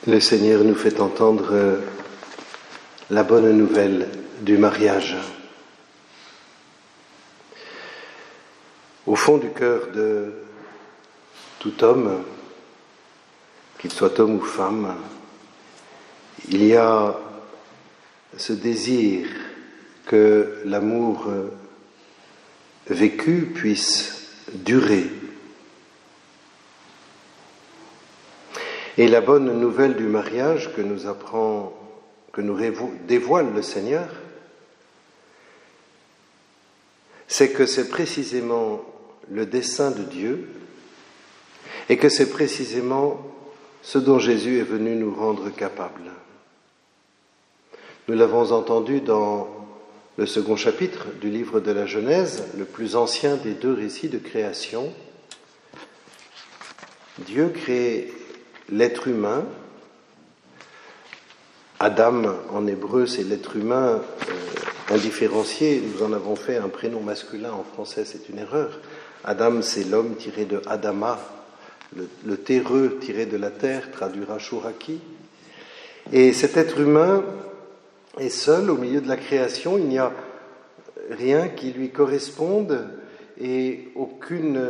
Le Seigneur nous fait entendre la bonne nouvelle du mariage. Au fond du cœur de tout homme, qu'il soit homme ou femme, il y a ce désir que l'amour vécu puisse durer. Et la bonne nouvelle du mariage que nous dévoile le Seigneur, c'est que c'est précisément le dessein de Dieu et que c'est précisément ce dont Jésus est venu nous rendre capables. Nous l'avons entendu dans le second chapitre du livre de la Genèse, le plus ancien des deux récits de création. Dieu crée l'être humain. Adam, en hébreu, c'est l'être humain indifférencié. Nous en avons fait un prénom masculin, en français, c'est une erreur. Adam, c'est l'homme tiré de Adama, le terreux tiré de la terre, traduira Shuraki. Et cet être humain est seul au milieu de la création. Il n'y a rien qui lui corresponde et aucune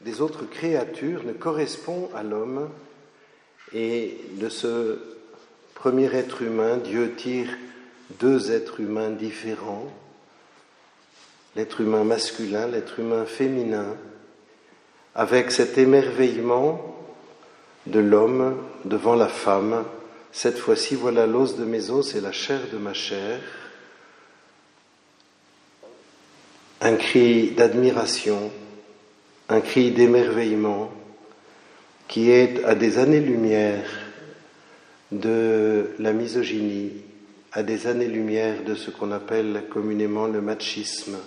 des autres créatures ne correspond à l'homme. Et de ce premier être humain, Dieu tire deux êtres humains différents, l'être humain masculin, l'être humain féminin, avec cet émerveillement de l'homme devant la femme. Cette fois-ci, voilà l'os de mes os et la chair de ma chair. Un cri d'admiration, un cri d'émerveillement qui est à des années-lumière de la misogynie, à des années-lumière de ce qu'on appelle communément le machisme.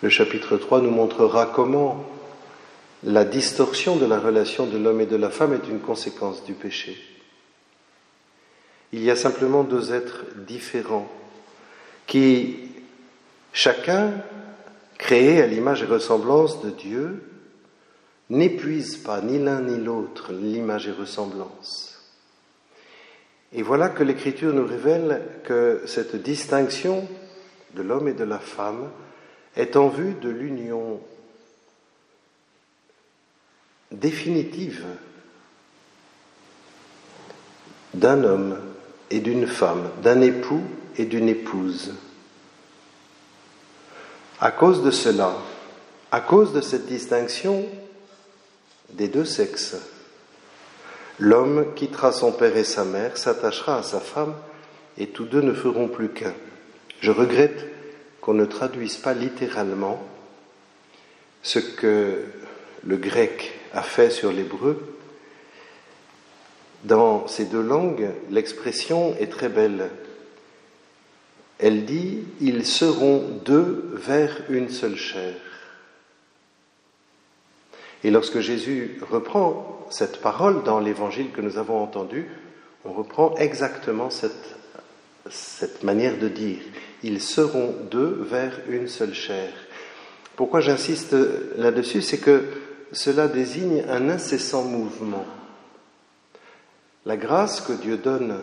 Le chapitre 3 nous montrera comment la distorsion de la relation de l'homme et de la femme est une conséquence du péché. Il y a simplement deux êtres différents qui, chacun créé à l'image et ressemblance de Dieu, n'épuisent pas ni l'un ni l'autre l'image et ressemblance. Et voilà que l'Écriture nous révèle que cette distinction de l'homme et de la femme est en vue de l'union définitive d'un homme et d'une femme, d'un époux et d'une épouse. À cause de cela, à cause de cette distinction des deux sexes, l'homme quittera son père et sa mère, s'attachera à sa femme, et tous deux ne feront plus qu'un. Je regrette qu'on ne traduise pas littéralement ce que le grec a fait sur l'hébreu. Dans ces deux langues, l'expression est très belle. Elle dit « Ils seront deux vers une seule chair ». Et lorsque Jésus reprend cette parole dans l'évangile que nous avons entendu, on reprend exactement cette manière de dire. Ils seront deux vers une seule chair. Pourquoi j'insiste là-dessus, c'est que cela désigne un incessant mouvement. La grâce que Dieu donne,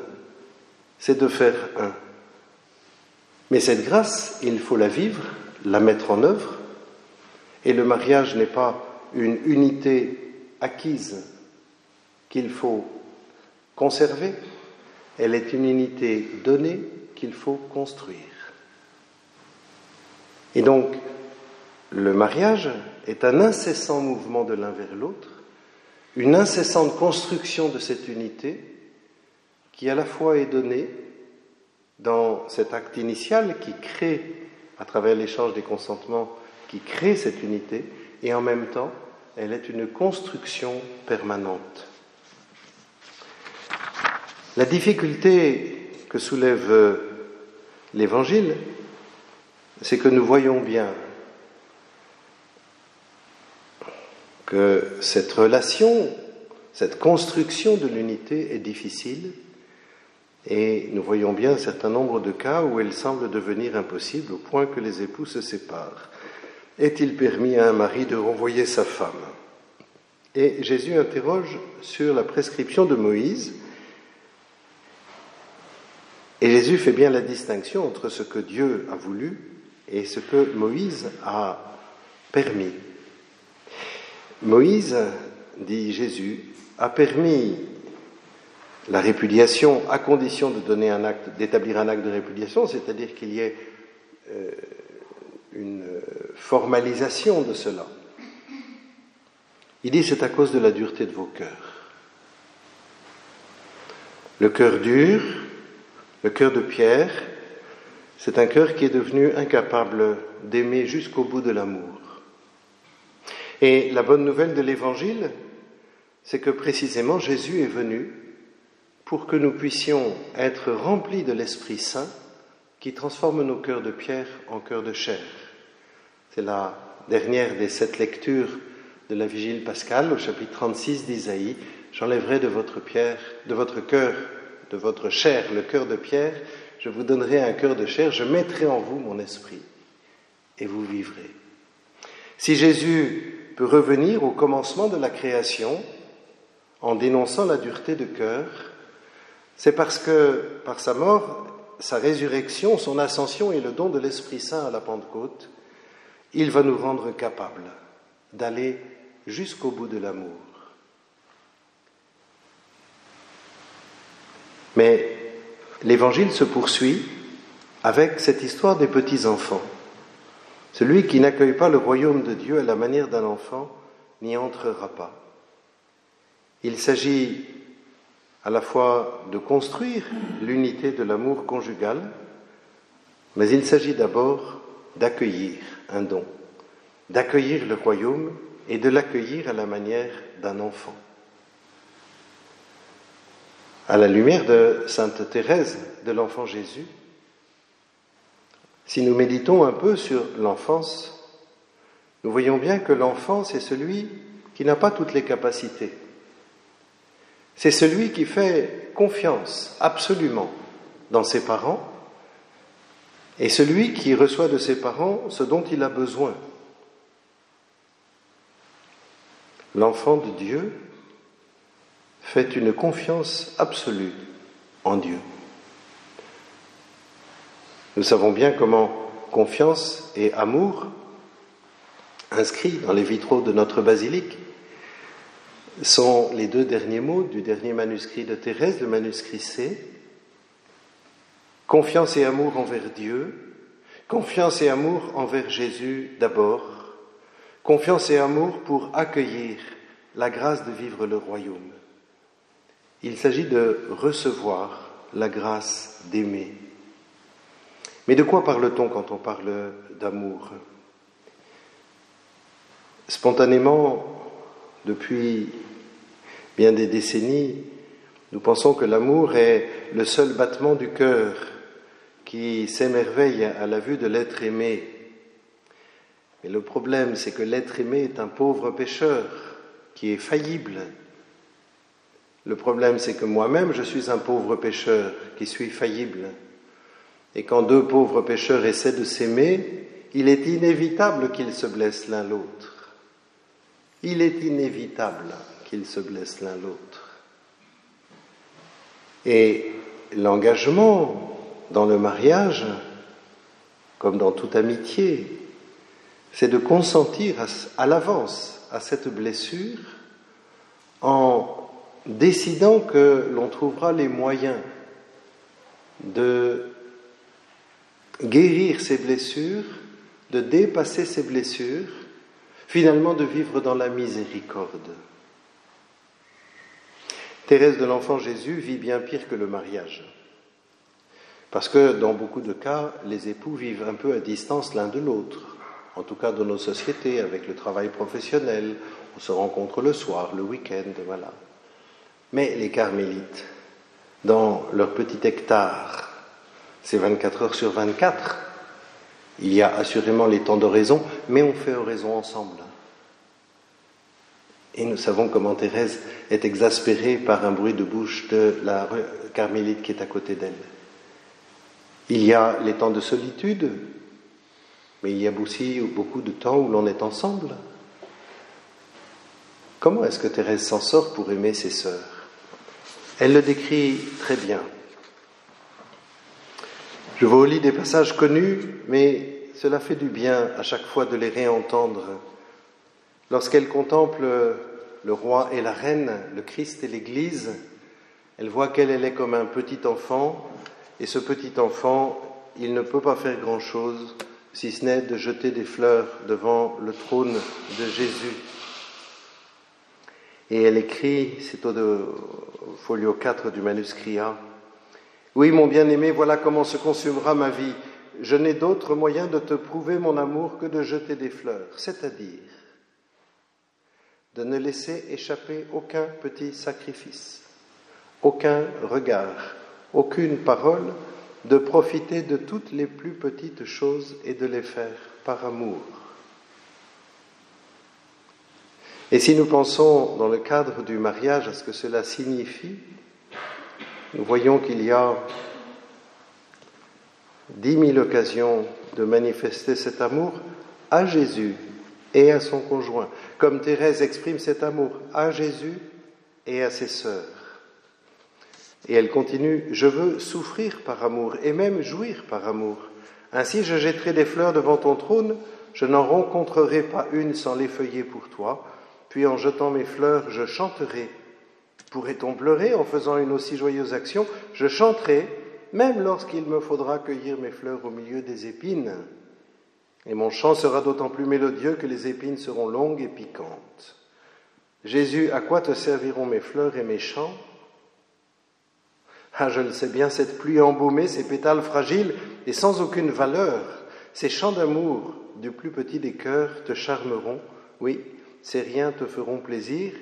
c'est de faire un. Mais cette grâce, il faut la vivre, la mettre en œuvre. Et le mariage n'est pas une unité acquise qu'il faut conserver, elle est une unité donnée qu'il faut construire. Et donc, le mariage est un incessant mouvement de l'un vers l'autre, une incessante construction de cette unité qui à la fois est donnée dans cet acte initial qui crée, à travers l'échange des consentements, qui crée cette unité, et en même temps, elle est une construction permanente. La difficulté que soulève l'Évangile, c'est que nous voyons bien que cette relation, cette construction de l'unité est difficile, et nous voyons bien un certain nombre de cas où elle semble devenir impossible au point que les époux se séparent. Est-il permis à un mari de renvoyer sa femme ? Et Jésus interroge sur la prescription de Moïse. Et Jésus fait bien la distinction entre ce que Dieu a voulu et ce que Moïse a permis. Moïse, dit Jésus, a permis la répudiation à condition de donner d'établir un acte de répudiation, c'est-à-dire qu'il y ait une formalisation de cela. Il dit c'est à cause de la dureté de vos cœurs. Le cœur dur, le cœur de pierre, c'est un cœur qui est devenu incapable d'aimer jusqu'au bout de l'amour. Et la bonne nouvelle de l'Évangile, c'est que précisément Jésus est venu pour que nous puissions être remplis de l'Esprit Saint qui transforme nos cœurs de pierre en cœurs de chair. C'est la dernière des 7 lectures de la Vigile pascale, au chapitre 36 d'Isaïe. J'enlèverai de votre pierre, de votre cœur, de votre chair, le cœur de pierre, je vous donnerai un cœur de chair, je mettrai en vous mon esprit, et vous vivrez. Si Jésus peut revenir au commencement de la création, en dénonçant la dureté de cœur, c'est parce que, par sa mort, sa résurrection, son ascension et le don de l'Esprit Saint à la Pentecôte, il va nous rendre capables d'aller jusqu'au bout de l'amour. Mais l'Évangile se poursuit avec cette histoire des petits-enfants. Celui qui n'accueille pas le royaume de Dieu à la manière d'un enfant n'y entrera pas. Il s'agit à la fois de construire l'unité de l'amour conjugal, mais il s'agit d'abord d'accueillir un don, d'accueillir le royaume et de l'accueillir à la manière d'un enfant. À la lumière de Sainte Thérèse de l'Enfant Jésus, si nous méditons un peu sur l'enfance, nous voyons bien que l'enfant, c'est celui qui n'a pas toutes les capacités. C'est celui qui fait confiance absolument dans ses parents et celui qui reçoit de ses parents ce dont il a besoin. L'enfant de Dieu fait une confiance absolue en Dieu. Nous savons bien comment confiance et amour, inscrits dans les vitraux de notre basilique, sont les 2 derniers mots du dernier manuscrit de Thérèse, le manuscrit C. Confiance et amour envers Dieu, confiance et amour envers Jésus d'abord, confiance et amour pour accueillir la grâce de vivre le royaume. Il s'agit de recevoir la grâce d'aimer. Mais de quoi parle-t-on quand on parle d'amour ? Spontanément, depuis bien des décennies, nous pensons que l'amour est le seul battement du cœur qui s'émerveille à la vue de l'être aimé. Mais le problème, c'est que l'être aimé est un pauvre pécheur qui est faillible. Le problème, c'est que moi-même, je suis un pauvre pécheur qui suis faillible. Et quand 2 pauvres pécheurs essaient de s'aimer, il est inévitable qu'ils se blessent l'un l'autre. Il est inévitable qu'ils se blessent l'un l'autre. Et l'engagement dans le mariage, comme dans toute amitié, c'est de consentir à l'avance à cette blessure en décidant que l'on trouvera les moyens de guérir ces blessures, de dépasser ces blessures, finalement de vivre dans la miséricorde. Thérèse de l'Enfant Jésus vit bien pire que le mariage. Parce que dans beaucoup de cas, les époux vivent un peu à distance l'un de l'autre. En tout cas dans nos sociétés, avec le travail professionnel, on se rencontre le soir, le week-end, voilà. Mais les carmélites, dans leur petit hectare, c'est 24 heures sur 24, il y a assurément les temps d'oraison, mais on fait oraison ensemble. Et nous savons comment Thérèse est exaspérée par un bruit de bouche de la carmélite qui est à côté d'elle. Il y a les temps de solitude, mais il y a aussi beaucoup de temps où l'on est ensemble. Comment est-ce que Thérèse s'en sort pour aimer ses sœurs? Elle le décrit très bien. Je vous relis des passages connus, mais cela fait du bien à chaque fois de les réentendre. Lorsqu'elle contemple le roi et la reine, le Christ et l'Église, elle voit qu'elle est comme un petit enfant, et ce petit enfant, il ne peut pas faire grand-chose, si ce n'est de jeter des fleurs devant le trône de Jésus. Et elle écrit, c'est au folio 4 du manuscrit A, « Oui, mon bien-aimé, voilà comment se consumera ma vie. Je n'ai d'autre moyen de te prouver mon amour que de jeter des fleurs, c'est-à-dire de ne laisser échapper aucun petit sacrifice, aucun regard, aucune parole, de profiter de toutes les plus petites choses et de les faire par amour. » Et si nous pensons dans le cadre du mariage à ce que cela signifie, nous voyons qu'il y a 10 000 occasions de manifester cet amour à Jésus et à son conjoint, comme Thérèse exprime cet amour à Jésus et à ses sœurs. Et elle continue, « Je veux souffrir par amour et même jouir par amour. Ainsi je jetterai des fleurs devant ton trône, je n'en rencontrerai pas une sans l'effeuiller pour toi, puis en jetant mes fleurs, je chanterai. Pourrait-on pleurer en faisant une aussi joyeuse action? Je chanterai, même lorsqu'il me faudra cueillir mes fleurs au milieu des épines. Et mon chant sera d'autant plus mélodieux que les épines seront longues et piquantes. Jésus, à quoi te serviront mes fleurs et mes chants? Ah, je le sais bien, cette pluie embaumée, ces pétales fragiles et sans aucune valeur, ces chants d'amour du plus petit des cœurs te charmeront. Oui, ces riens te feront plaisir.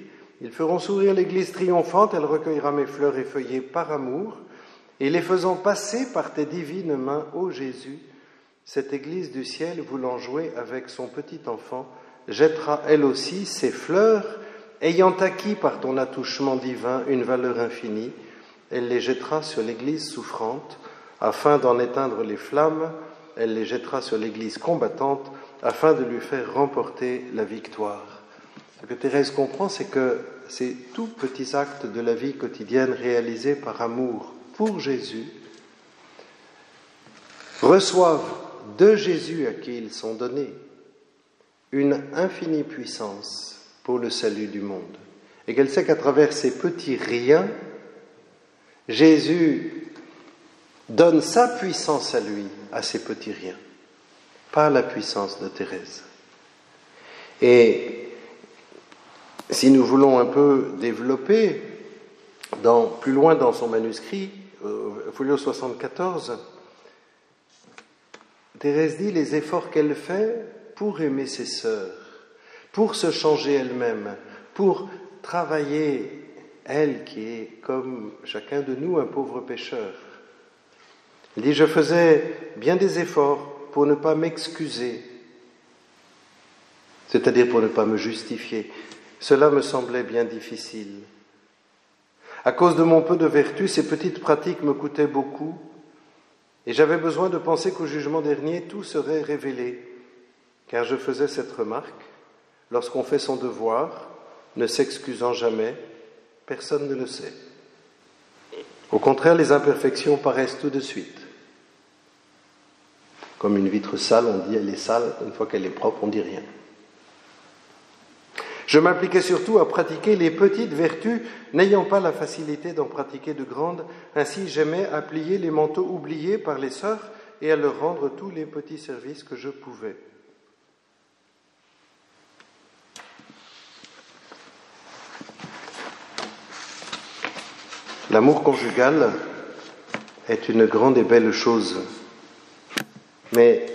Ils feront sourire l'Église triomphante, elle recueillera mes fleurs effeuillées par amour, et les faisant passer par tes divines mains, ô Jésus, cette Église du ciel, voulant jouer avec son petit enfant, jettera elle aussi ses fleurs, ayant acquis par ton attouchement divin une valeur infinie, elle les jettera sur l'Église souffrante, afin d'en éteindre les flammes, elle les jettera sur l'Église combattante, afin de lui faire remporter la victoire. Ce que Thérèse comprend, c'est que ces tout petits actes de la vie quotidienne réalisés par amour pour Jésus reçoivent de Jésus à qui ils sont donnés une infinie puissance pour le salut du monde. Et qu'elle sait qu'à travers ces petits riens, Jésus donne sa puissance à lui, à ces petits riens, pas la puissance de Thérèse. Et si nous voulons un peu développer, plus loin dans son manuscrit, folio 74, Thérèse dit les efforts qu'elle fait pour aimer ses sœurs, pour se changer elle-même, pour travailler, elle qui est comme chacun de nous un pauvre pécheur. Elle dit, je faisais bien des efforts pour ne pas m'excuser, c'est-à-dire pour ne pas me justifier. Cela me semblait bien difficile. À cause de mon peu de vertu, ces petites pratiques me coûtaient beaucoup et j'avais besoin de penser qu'au jugement dernier, tout serait révélé. Car je faisais cette remarque, lorsqu'on fait son devoir, ne s'excusant jamais, personne ne le sait. Au contraire, les imperfections paraissent tout de suite. Comme une vitre sale, on dit elle est sale, une fois qu'elle est propre, on ne dit rien. Je m'appliquais surtout à pratiquer les petites vertus, n'ayant pas la facilité d'en pratiquer de grandes. Ainsi, j'aimais à plier les manteaux oubliés par les sœurs et à leur rendre tous les petits services que je pouvais. L'amour conjugal est une grande et belle chose, mais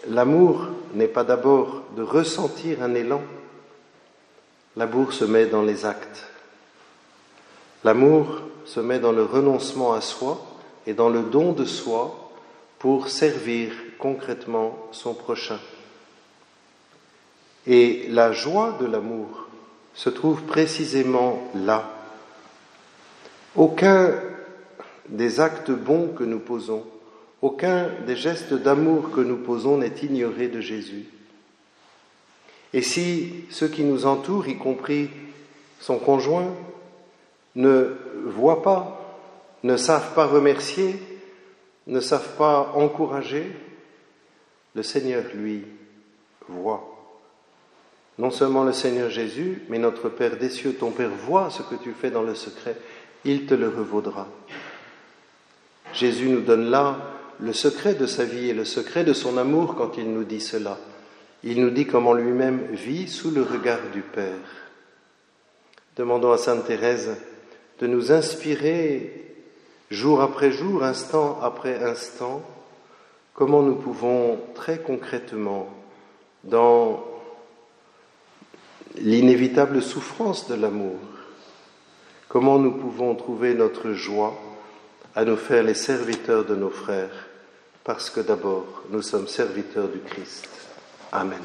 l'amour n'est pas d'abord de ressentir un élan. L'amour se met dans les actes. L'amour se met dans le renoncement à soi et dans le don de soi pour servir concrètement son prochain. Et la joie de l'amour se trouve précisément là. Aucun des actes bons que nous posons, aucun des gestes d'amour que nous posons n'est ignoré de Jésus. Et si ceux qui nous entourent, y compris son conjoint, ne voient pas, ne savent pas remercier, ne savent pas encourager, le Seigneur, lui, voit. Non seulement le Seigneur Jésus, mais notre Père des cieux, ton Père voit ce que tu fais dans le secret, il te le revaudra. Jésus nous donne là le secret de sa vie et le secret de son amour quand il nous dit cela. Il nous dit comment lui-même vit sous le regard du Père. Demandons à Sainte Thérèse de nous inspirer jour après jour, instant après instant, comment nous pouvons très concrètement, dans l'inévitable souffrance de l'amour, comment nous pouvons trouver notre joie à nous faire les serviteurs de nos frères, parce que d'abord nous sommes serviteurs du Christ. Amen.